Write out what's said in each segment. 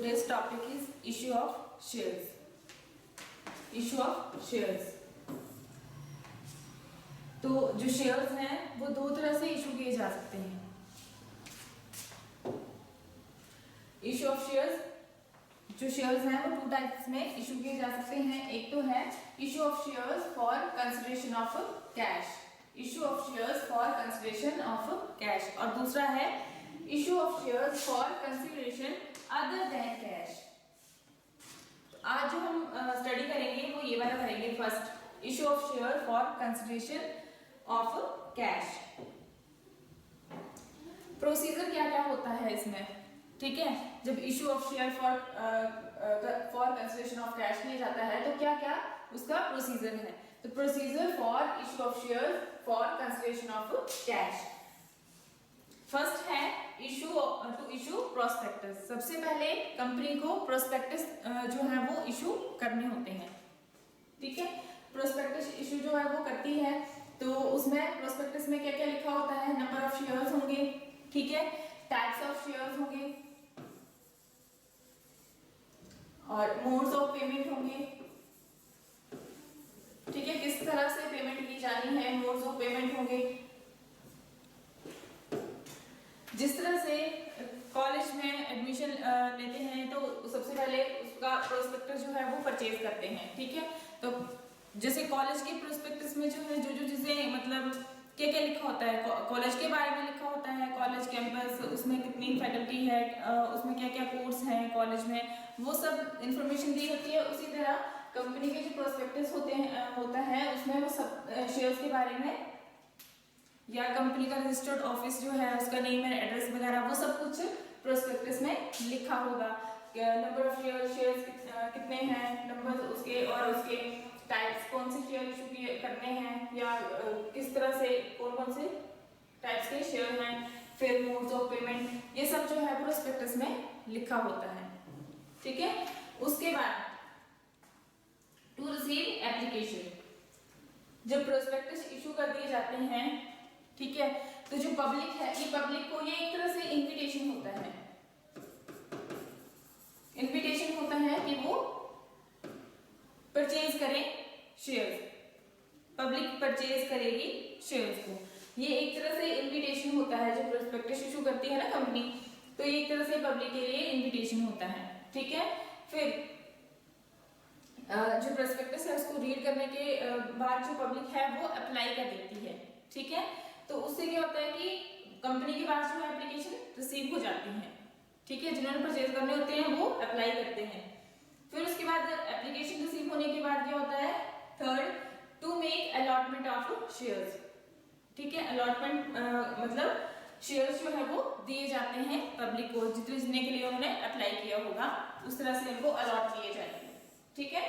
Today's topic is issue of shares. Issue of shares. तो जो shares हैं वो दो तरह से इशू किए जा सकते हैं. इशू ऑफ शेयर्स, जो शेयर्स हैं वो टू टाइप्स में इशू किए जा सकते हैं. एक तो है issue of shares for consideration of cash, issue of shares for consideration of cash, और दूसरा है issue of shares for consideration other than cash. आज जो हम स्टडी करेंगे वो ये वाला करेंगे. First, issue of share for consideration of cash. Procedure क्या क्या होता है इसमें, ठीक है. जब issue of share for consideration of cash किया जाता है तो क्या क्या उसका प्रोसीजर है. तो procedure for issue of share for consideration of cash. First है इशू टू इशू प्रोस्पेक्टस. सबसे पहले कंपनी को प्रोस्पेक्टस जो है वो इशू करने होते हैं, ठीक है. प्रोस्पेक्टस इशू जो है वो करती है तो उसमें प्रोस्पेक्टस में क्या क्या लिखा होता है. नंबर ऑफ शेयर्स होंगे, ठीक है, टाइप्स ऑफ शेयर्स होंगे और मोड्स ऑफ पेमेंट होंगे, ठीक है. किस तरह से पेमेंट की जानी है, मोड्स ऑफ पेमेंट होंगे. जिस तरह से कॉलेज में एडमिशन लेते हैं तो सबसे पहले उसका प्रोस्पेक्टस जो है वो परचेज करते हैं, ठीक है. तो जैसे कॉलेज के प्रोस्पेक्टस में जो है जो चीजें मतलब क्या क्या लिखा होता है, कॉलेज के बारे में लिखा होता है, कॉलेज कैंपस, उसमें कितनी फैकल्टी है, उसमें क्या क्या कोर्स हैं कॉलेज में, वो सब इंफॉर्मेशन दी होती है. उसी तरह कंपनी के जो प्रोस्पेक्टस होता है उसमें वो सब शेयर्स के बारे में या कंपनी का रजिस्टर्ड ऑफिस जो है उसका नेम एंड एड्रेस वगैरह वो सब कुछ प्रोस्पेक्टस में लिखा होगा. नंबर ऑफ शेयर्स कितने हैं, नंबर उसके, और उसके टाइप्स, कौन से शेयर इशू करने हैं या किस तरह से कौन कौन से टाइप्स के शेयर हैं, फिर मोड्स ऑफ पेमेंट, ये सब जो है प्रोस्पेक्टस में लिखा होता है, ठीक है. उसके बाद टू रिसीव एप्लीकेशन. जब प्रोस्पेक्टस इशू कर दिए जाते हैं, ठीक है, तो जो पब्लिक है ये पब्लिक को ये एक तरह से इनविटेशन होता है. इनविटेशन होता है कि वो परचेज करें शेयर्स, पब्लिक परचेज करेगी शेयर्स को. ये एक तरह से इनविटेशन होता है. जो प्रोस्पेक्टस इशू करती है ना कंपनी, तो ये एक तरह से पब्लिक के लिए इनविटेशन होता है, ठीक है. फिर जो प्रोस्पेक्टस है उसको रीड करने के बाद जो पब्लिक है वो अप्लाई कर देती है, ठीक है. तो उससे क्या होता है कि कंपनी के पास जो है एप्लीकेशन रिसीव हो जाती है, ठीक है. जिन्होंने परचेज करने होते हैं वो अप्लाई करते हैं. फिर उसके बाद एप्लीकेशन रिसीव होने के बाद क्या होता है, third, to make allotment of shares, ठीक है. अलॉटमेंट मतलब शेयर्स जो है वो दिए जाते हैं पब्लिक को, जितने के लिए उन्होंने अप्लाई किया होगा उस तरह से उनको अलॉट किए जाएंगे, ठीक है.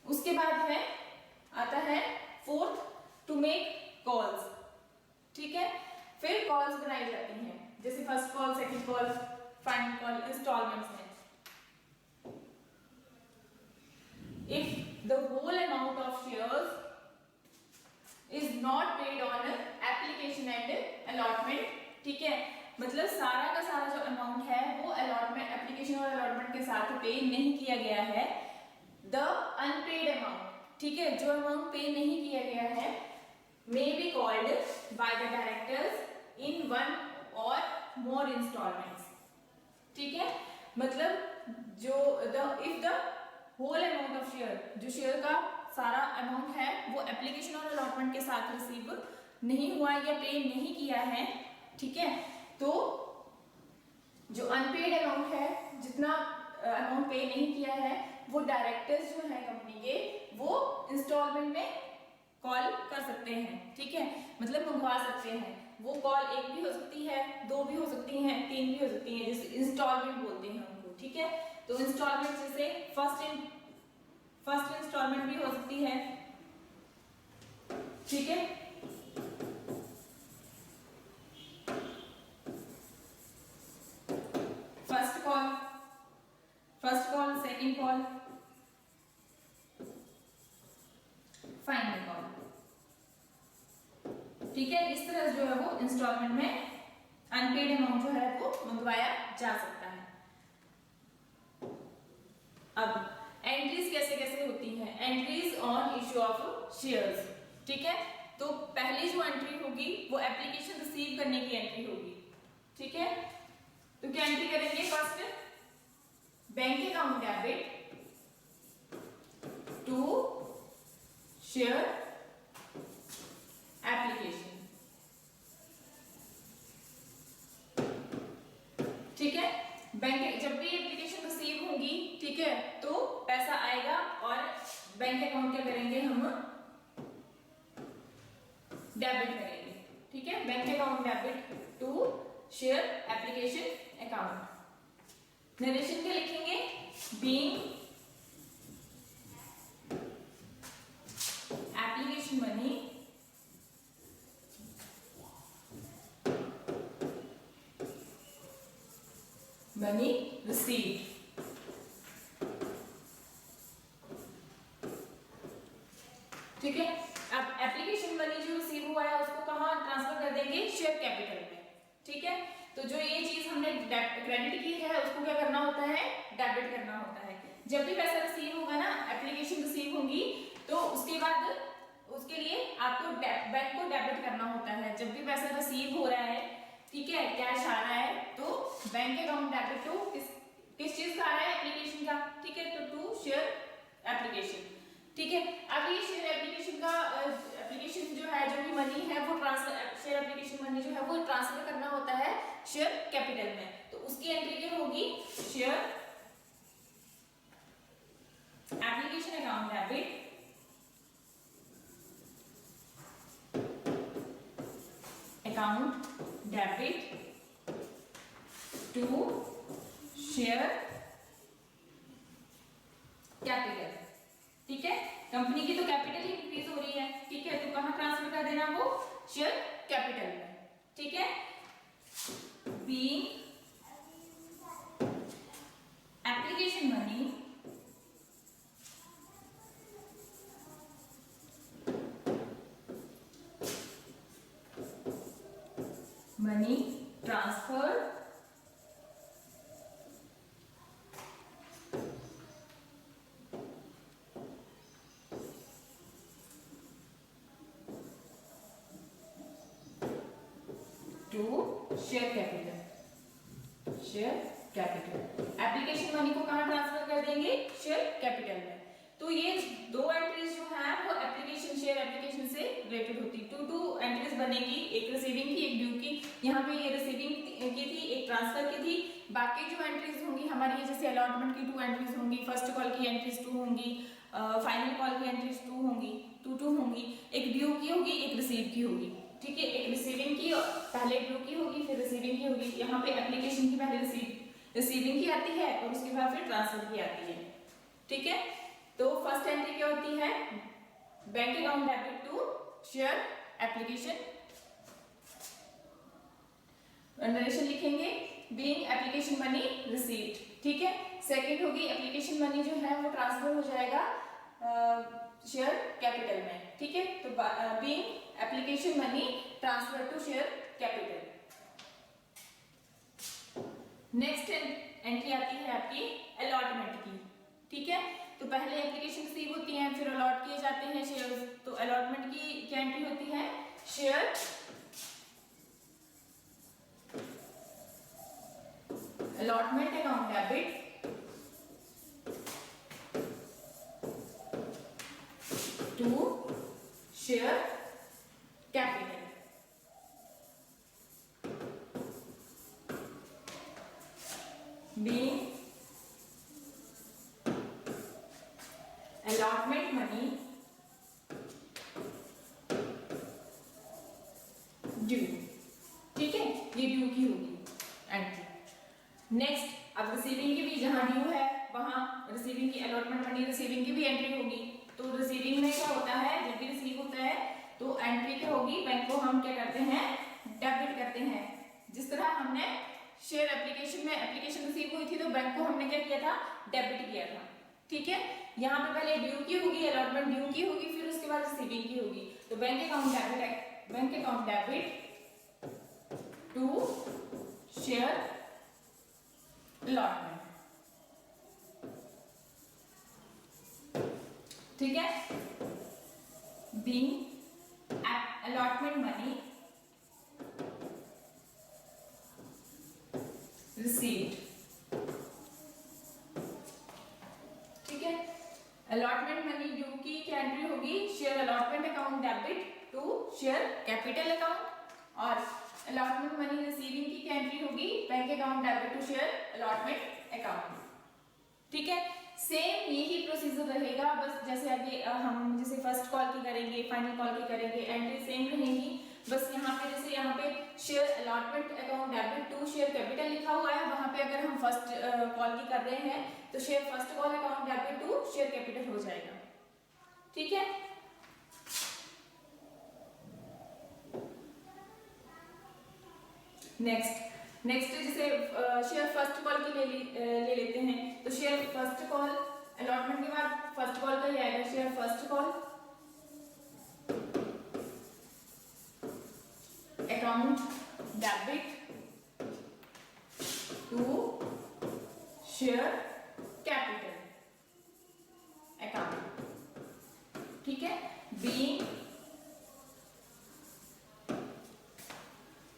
उसके बाद है आता है फोर्थ, टू मेक कॉल्स, ठीक है. फिर कॉल्स बनाई जाती हैं, जैसे first call, second call, final call, instalments में. If the whole amount of shares is not paid on application and allotment, ठीक है, मतलब सारा का सारा जो अमाउंट है वो अलॉटमेंट, एप्लीकेशन और अलॉटमेंट के साथ पे नहीं किया गया है. द अनपेड अमाउंट, ठीक है, जो अमाउंट पे नहीं किया गया है, may be called by the directors in one or more installments, ठीक है. मतलब जो if the whole amount of share, जो शेयर का सारा अमाउंट है वो एप्लीकेशन और अलॉटमेंट के साथ रिसीव नहीं हुआ या पे नहीं किया है, ठीक है, तो जो अनपेड अमाउंट है, जितना अमाउंट पे नहीं किया है, वो डायरेक्टर्स जो है कंपनी के वो इंस्टॉलमेंट में कॉल कर सकते हैं, ठीक है, मतलब मंगवा सकते हैं. वो कॉल एक भी हो सकती है, दो भी हो सकती हैं, तीन भी हो सकती हैं, जैसे इंस्टॉलमेंट बोलते हैं उनको, ठीक है. तो इंस्टॉलमेंट जैसे फर्स्ट इंस्टॉलमेंट भी हो सकती है, ठीक है. First call, second call, final call, ठीक है. इस तरह जो है वो इंस्टॉलमेंट में अनपेड अमाउंट जो है वो मंगवाया जा सकता है. अब एंट्रीज कैसे कैसे होती हैं, entries on issue of shares, ठीक है। तो पहली जो एंट्री होगी वो एप्लीकेशन रिसीव करने की एंट्री होगी, ठीक है। तो क्या एंट्री करेंगे, first bank account debit to share application, ठीक है। बैंक जब भी एप्लीकेशन रिसीव होगी, ठीक है, तो पैसा आएगा और बैंक अकाउंट क्या करेंगे, हम डेबिट करेंगे, ठीक है। Bank account debit to share application account. Narration क्या लिखेंगे, being application money money receive, ठीक है। अब एप्लीकेशन मनी जो रिसीव हुआ है उसको कहाँ ट्रांसफर कर देंगे, शेयर कैपिटल में, ठीक है। तो जो ये चीज हमने क्रेडिट की है उसको क्या करना होता है, डेबिट करना होता है। जब भी पैसा रिसीव होगा ना, एप्लीकेशन रिसीव होगी, तो उसके बाद उसके लिए आपको बैंक को डेबिट करना होता है। जब भी पैसा रिसीव हो रहा है, ठीक है, कैश आ रहा है, तो बैंक अकाउंट डेबिट टू किस चीज का आ रहा है, एप्लीकेशन का, ठीक है, तो टू शेयर एप्लीकेशन, ठीक है। अब ये शेयर एप्लीकेशन का एप्लीकेशन जो है, जो भी मनी है वो ट्रांसफर, शेयर एप्लीकेशन मनी जो है वो ट्रांसफर करना होता है शेयर कैपिटल में। तो उसकी एंट्री क्या होगी, share application account debit account debit to share capital, ठीक है। कंपनी की तो कैपिटल ही इंक्रीज हो रही है, ठीक है, तो कहां ट्रांसफर कर देना, वो शेयर कैपिटल में, ठीक है। Being application money money transfer to share capital, share capital. Application money को कहां ट्रांसफर कर देंगे, शेयर कैपिटल में। तो ये दो एंट्रीज जो है वो एप्लीकेशन, शेयर एप्लीकेशन से रिलेटेड होती है। टू एंट्रीज बनेगी, एक रिसीविंग की, एक ड्यू की। यहाँ पे ये रिसीविंग की थी, एक ट्रांसफर की थी। बाकी जो एंट्रीज होंगी हमारी, जैसे अलॉटमेंट की 2 एंट्रीज होंगी, फर्स्ट कॉल की एंट्रीज 2 होंगी, फाइनल कॉल की एंट्रीज 2 होंगी, 2 होंगी, एक ड्यू की होगी, एक रिसीव की होगी, ठीक है। एक रिसीविंग की पहले ड्यू की होगी, फिर रिसीविंग की होगी। यहाँ पे एप्लीकेशन की पहले रिसीविंग की आती है और उसके बाद फिर ट्रांसफर की आती है, ठीक है। तो फर्स्ट एंट्री क्या होती है, bank account debit to share application, narration लिखेंगे, बीइंग एप्लीकेशन मनी रिसीव्ड, ठीक है। सेकंड होगी एप्लीकेशन मनी जो है वो ट्रांसफर हो जाएगा शेयर कैपिटल में, ठीक है। तो being application money transfer to share capital. Next entry आती है आपकी अलॉटमेंट की, ठीक है। तो पहले एप्लीकेशन रिसीव होती है, फिर अलॉट किए जाते हैं शेयर्स। तो अलॉटमेंट की क्या एंट्री होती है, share allotment account debit to share capital, being allotment money due, ठीक है, ये ड्यू की होगी एंट्री। नेक्स्ट अब रिसीविंग की भी, जहां ड्यू है वहां रिसीविंग की अलॉटमेंट मनी रिसीविंग की भी एंट्री होगी। तो रिसीविंग में क्या होता है, जब भी रिसीव होता है तो एंट्री क्या होगी, बैंक को हम क्या करते हैं, डेबिट करते हैं। जिस तरह हमने शेयर एप्लीकेशन में एप्लीकेशन रिसीव हुई थी तो बैंक को हमने क्या किया था, डेबिट किया था, ठीक है। यहाँ पे पहले ड्यू की होगी, अलॉटमेंट ड्यू की होगी, फिर उसके बाद रिसीविंग की होगी। तो bank account debit to share allotment, ठीक है, being allotment money received, ठीक है। अलॉटमेंट मनी ड्यू की क्या एंट्री होगी, share allotment account debit to share capital account, और अलॉटमेंट मनी रिसीविंग की क्या एंट्री होगी, bank account debit to share allotment account, ठीक है। सेम यही प्रोसीजर रहेगा, बस जैसे आगे हम जैसे फर्स्ट कॉल की करेंगे, फाइनल कॉल की करेंगे, एंट्री सेम रहेगी, बस यहाँ पे जैसे यहाँ पे share allotment account debit to share capital लिखा हुआ है, वहां पे अगर हम फर्स्ट कॉल की कर रहे हैं तो share first call account debit to share capital हो जाएगा, ठीक है। नेक्स्ट जैसे शेयर फर्स्ट कॉल की ले लेते हैं, तो शेयर फर्स्ट कॉल अलॉटमेंट के बाद फर्स्ट कॉल का ही आएगा, share first call account debit to share capital account, ठीक है। Being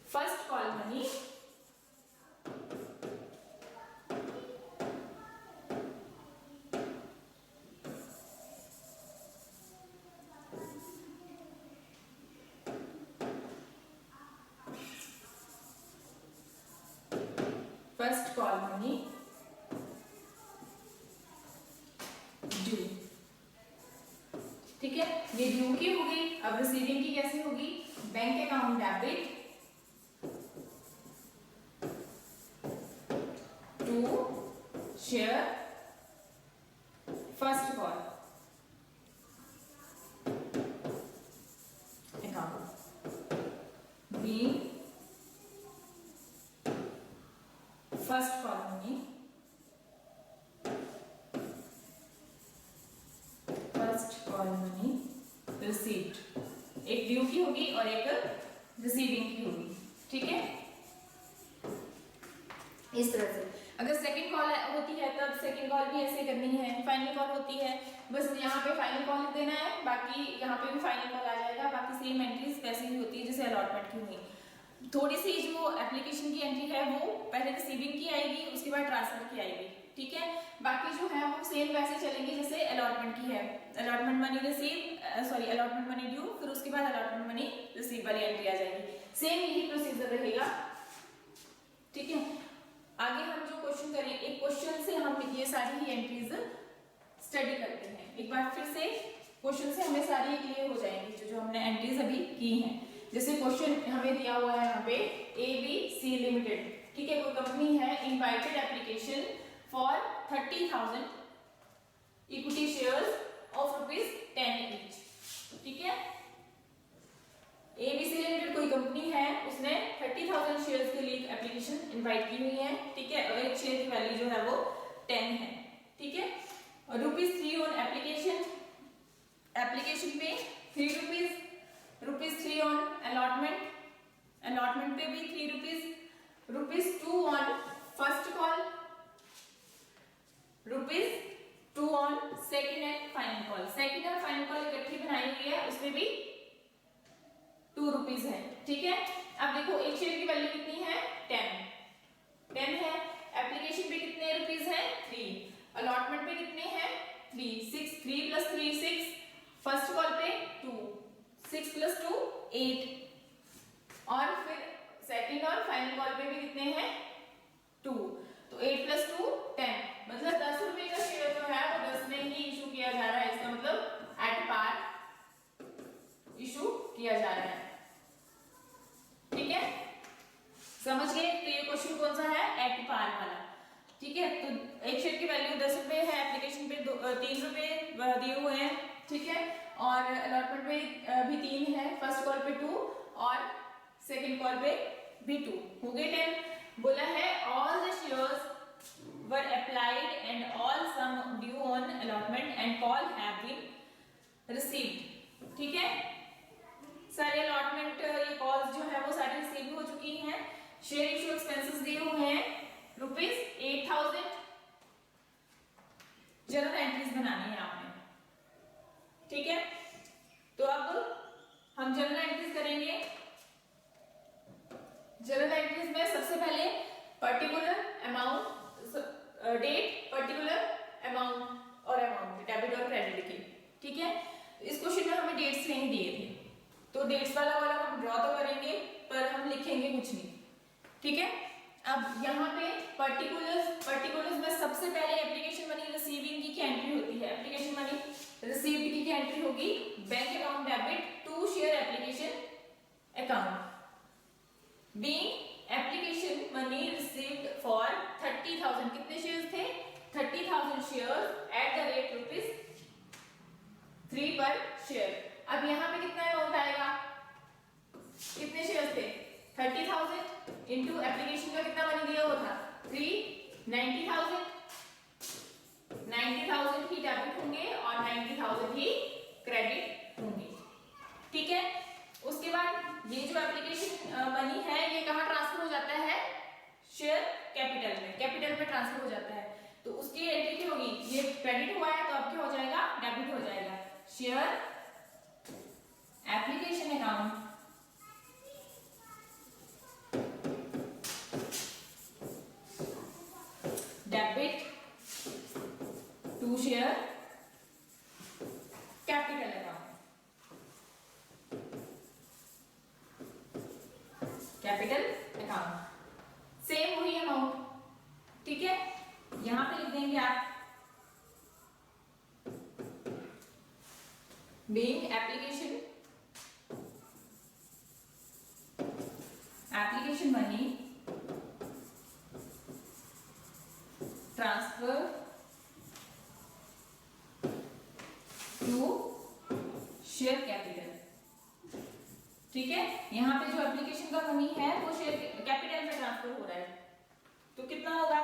first call money first call money due, ठीक है। ये ड्यू की होगी, अब रिसीविंग की कैसे होगी, bank account debit to share first call account, being first call money received, एक ड्यू की होगी और एक रिसीविंग की होगी, ठीक है। इस तरह से अगर सेकंड कॉल होती है तब सेकंड कॉल भी ऐसे करनी है, फाइनल कॉल होती है बस यहाँ पे फाइनल कॉल लिख देना है, बाकी यहाँ पे भी फाइनल कॉल आ जाएगा, बाकी सेम एंट्रीज वैसे ही होती है जैसे अलॉटमेंट की हुई। थोड़ी सी जो एप्लीकेशन की एंट्री है वो पहले रिसीविंग की आएगी, उसके बाद ट्रांसफर की आएगी, ठीक है। बाकी जो है वो सेम वैसे चलेंगे जैसे अलॉटमेंट की है, allotment money allotment money due, फिर उसके बाद अलॉटमेंट मनी रिसीव वाली एंट्री आ जाएगी, सेम यही प्रोसीजर रहेगा, ठीक है। आगे हम जो क्वेश्चन करें, एक क्वेश्चन से हम ये सारी ही एंट्रीज स्टडी करते हैं, एक बार फिर से क्वेश्चन से हमें सारी क्लियर हो जाएंगी जो हमने एंट्रीज अभी की हैं। जैसे क्वेश्चन हमें दिया हुआ है यहाँ पे ABC लिमिटेड, ठीक है, कोई कंपनी है, invited application for 30,000 equity shares of ₹10 each, ठीक है। ABC लिमिटेड कोई कंपनी है, उसने 30,000 शेयर्स के लिए एप्लीकेशन इनवाइट की हुई है, ठीक है, और एक शेयर की वैल्यू जो है वो 10 है, ठीक है। और ₹3 ऑन एप्लीकेशन पे 3 रुपीज, ₹3 ऑन अलॉटमेंट पे भी 3 rupees, ₹2 on first call, ₹2 on second and final call. Second और फाइनल कॉल इकट्ठी बनाई हुई है, उसमें भी 2 रुपीज है, ठीक है। अब देखो एक शेयर की वैल्यू कितनी है, 10 है, एप्लीकेशन पे कितने रुपीज है, 3, अलॉटमेंट पे कितने हैं, 3 + 3 6, फर्स्ट कॉल पे 2, 6 + 2 8, और फिर सेकंड और फाइनल कॉल पे भी कितने हैं, 2, तो 8 + 2 10, मतलब 10 रुपए का शेयर जो है वो 10 में ही इशू किया जा रहा है, इसका मतलब एट पार इशू किया जा रहा है, ठीक है, समझ गए। तो ये क्वेश्चन कौन सा है, एट पार वाला, ठीक है। तो एक शेयर की वैल्यू 10 रुपए है, एप्लीकेशन पे 3 रुपए दिए हुए हैं, ठीक है, और अलॉटमेंट पे भी 3 है, फर्स्ट कॉल पे 2 और सेकंड कॉल पे भी 2, हो गए 10। बोला है all the shares were applied and all sum due on allotment and call have been received, ठीक है। सारे अलॉटमेंट ये कॉल्स जो है वो सारी रिसीव हो चुकी हैं। शेयर इशू एक्सपेंसेस दिए हुए हैं ₹8,000, जनरल एंट्रीज बनानी है आपने, particular amount, date, particular amount और अमाउंट डेबिट और क्रेडिट की, ठीक है। इस क्वेश्चन में हमें डेट्स नहीं दिए थे, तो डेट्स वाला हम ड्रॉ तो करेंगे पर हम लिखेंगे कुछ नहीं, ठीक है। अब यहाँ पे पर्टिकुलर्स में सबसे पहले एप्लीकेशन मनी रिसीविंग की क्या एंट्री होती है, एप्लीकेशन मनी रिसीव्ड की क्या एंट्री होगी, bank account debit to share application account being application money received for 30,000, कितने शेयर्स थे, 30,000 shares at the rate ₹3 per share. अब यहाँ पे कितना अमाउंट आएगा, कितने शेयर्स थे, 30,000 इंटू एप्लीकेशन का कितना मनी दिया हुआ था 90,000, 90,000 ही डेबिट होंगे और 90,000 ही क्रेडिट होंगे, ठीक है। उसके बाद ये जो एप्लीकेशन मनी है ये कहाँ ट्रांसफर हो जाता है, शेयर कैपिटल में ट्रांसफर हो जाता है, तो उसकी एंट्री क्या होगी, ये क्रेडिट हुआ है तो अब क्या हो जाएगा, डेबिट हो जाएगा, share application account debit to share capital account, same वही अमाउंट, ठीक है। यहां पे लिख देंगे आप being application money transfer to share capital, ठीक है। यहाँ पे जो एप्लीकेशन का मनी है वो शेयर कैपिटल में ट्रांसफर हो रहा है, तो कितना होगा,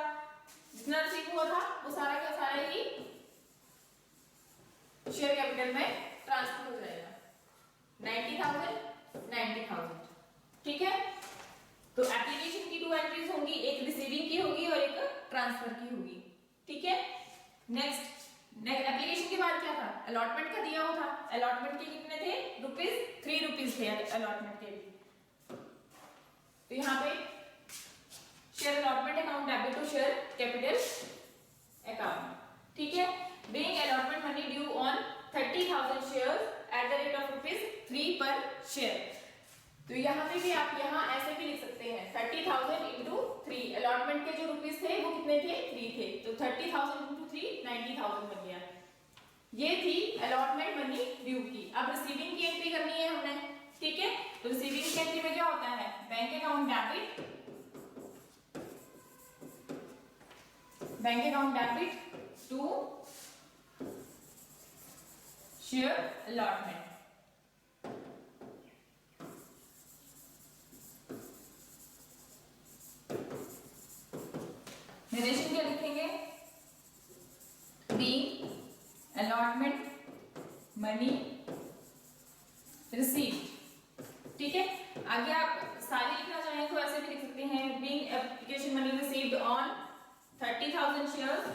जितना रिसीव हुआ था वो सारा का सारा ही शेयर कैपिटल में ट्रांसफर हो जाएगा, 90,000, ठीक है। तो एप्लीकेशन की 2 एंट्रीज होंगी, एक रिसीविंग की होगी और एक ट्रांसफर की होगी, ठीक है। नेक्स्ट एप्लीकेशन के बाद क्या था, अलॉटमेंट का दिया हुआ था, अलॉटमेंट के कितने थे, ₹3 थे अलॉटमेंट के भी, तो यहाँ पे share allotment account debit to share capital account, ठीक है। Being allotment money due on 30,000 shares at the rate of ₹3 per share, तो यहाँ पे भी आप यहाँ ऐसे भी लिख सकते हैं 30,000 इंटू 3, अलॉटमेंट के जो रुपीस थे वो कितने थे, 3 थे, तो 30,000 इंटू 3 90,000 बन गया। ये थी अलॉटमेंट मनी ड्यू की। अब रिसीविंग की एंट्री करनी है हमने, ठीक है। तो रिसीविंग की एंट्री में क्या होता है, bank account debit to share allotment, निर्देशन क्या लिखेंगे, बीइंग अलॉटमेंट मनी रिसीव्ड, ठीक है। आगे आप सारे लिखना चाहें तो ऐसे भी लिख सकते हैं, being application money received on 30,000 shares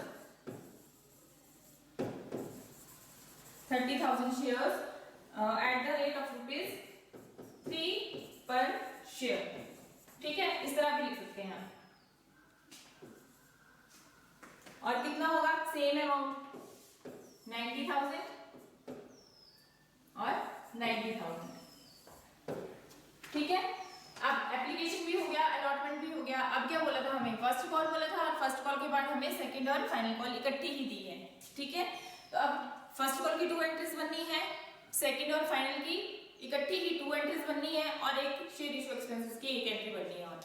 at the rate of ₹3 per share, ठीक है। इस तरह भी लिख सकते हैं। और कितना होगा, सेम अमाउंट 90,000 और 90,000, ठीक है। अब एप्लीकेशन भी हो गया, अलॉटमेंट भी हो गया। अब क्या बोला था हमें, फर्स्ट कॉल बोला था, और फर्स्ट कॉल के बाद हमें सेकंड और फाइनल कॉल इकट्ठी ही दी है, ठीक है। तो अब फर्स्ट कॉल की 2 एंट्रीज बननी है, सेकंड और फाइनल की इकट्ठी ही 2 एंट्रीज बननी है, और एक शेयर इशू एक्सपेंसेस की एक एंट्री बननी है। और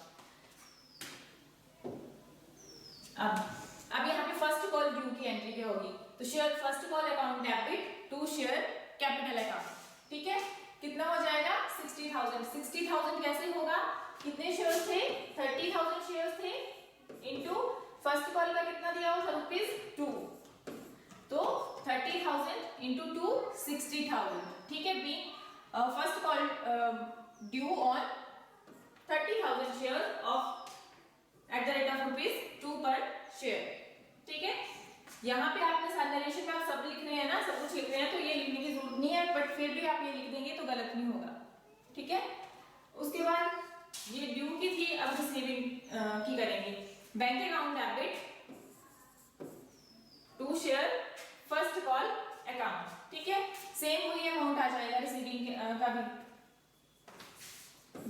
अब यहाँ पे फर्स्ट कॉल ड्यू की एंट्री क्या होगी, तो share first call account debit to share capital account, ठीक है। कितना हो जाएगा 60,000 कैसे होगा, कितने शेयर्स थे, 30,000 शेयर्स थे, इनटू फर्स्ट कॉल का कितना दिया हुआ था ₹2, तो 30,000 इंटू 2 60,000, ठीक है। Be first call due on 30,000 share of at the rate of ₹2 per share, ठीक है। यहाँ पे आपने नरेशन में आप सब लिख रहे हैं ना, सब कुछ लिख रहे हैं, तो ये लिखने की जरूरत नहीं है, बट फिर भी आप ये लिख देंगे तो गलत नहीं होगा, ठीक है। उसके बाद ये ड्यू की थी, अब रिसीविंग की करेंगे। Bank account debit to share first call account, ठीक है। सेम वही अमाउंट आ जाएगा रिसीविंग का भी,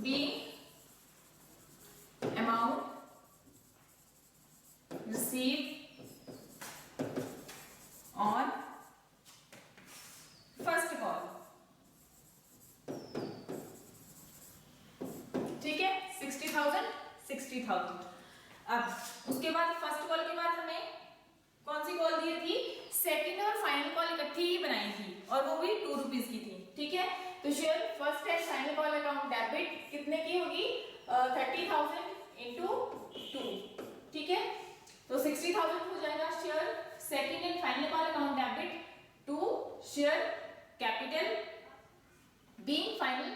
being amount receive on first call, ठीक है। 60,000। अब उसके बाद फर्स्ट कॉल के बाद हमें कौन सी कॉल दी थी, सेकंड और फाइनल कॉल इकट्ठी ही बनाई थी और वो भी 2 रुपीज की थी, ठीक है। तो share first and final call account debit कितने की होगी, 30,000 into 2, ठीक है। तो 60,000 हो जाएगा share second and final call account debit to share capital being final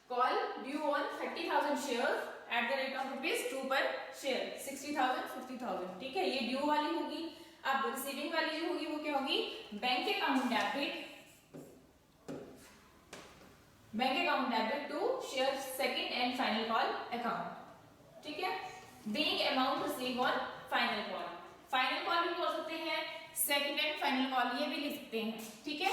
call due on 30,000 shares at the rate of ₹2 per share, 60,000, ठीक है। ये ड्यू वाली होगी। अब रिसीविंग वाली जो होगी वो क्या होगी, bank account debit to share second and final call account, ठीक है। Being amount receive on final call भी बोल सकते हैं, सेकंड एंड फाइनल कॉल ये भी लिख सकते हैं, ठीक है।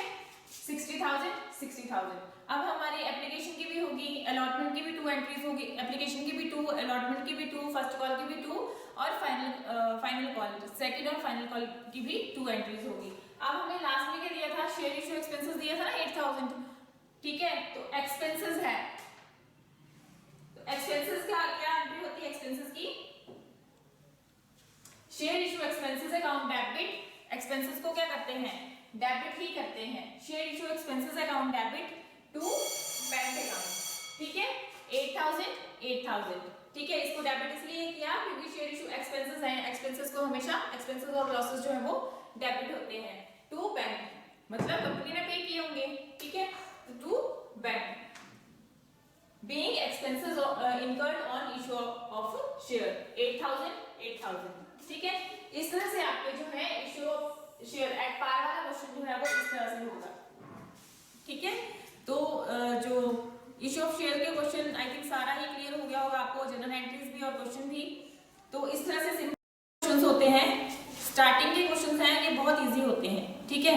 60,000। अब हमारी एप्लीकेशन की भी होगी, अलॉटमेंट की भी 2 एंट्रीज होगी, एप्लीकेशन की भी 2, अलॉटमेंट की भी 2, फर्स्ट कॉल की भी 2 और फाइनल कॉल सेकंड और फाइनल कॉल की भी 2 एंट्रीज होगी। अब हमें लास्ट में क्या दिया था, शेयर इशू एक्सपेंसेस दिया था ना 8,000, ठीक है। तो एक्सपेंसेस है, तो एक्सपेंसेस क्या एंट्री होती है एक्सपेंसेस की, share issue expenses account debit, expenses को क्या करते हैं, डेबिट ही करते हैं। Share issue expenses account debit to bank account, ठीक है। 8,000, ठीक है। इसको डेबिट इसलिए किया क्योंकि शेयर इशू एक्सपेंसेस हैं, एक्सपेंसेस को हमेशा एक्सपेंसेस और लॉसेस जो है वो डेबिट होते हैं टू बैंक, मतलब कंपनी ने पे किए होंगे, ठीक है, to bank being expenses incurred on issue of share 8,000, ठीक है। इस तरह से आपके जो है issue of share at par वाला क्वेश्चन जो है वो इस तरह से होगा, ठीक है। तो जो इशू ऑफ शेयर के क्वेश्चन आई थिंक सारा ही क्लियर हो गया होगा आपको, जनरल एंट्रीज भी और क्वेश्चन भी। तो इस तरह से सिंपल क्वेश्चंस होते हैं, स्टार्टिंग के क्वेश्चंस हैं ये बहुत इजी होते हैं, ठीक है।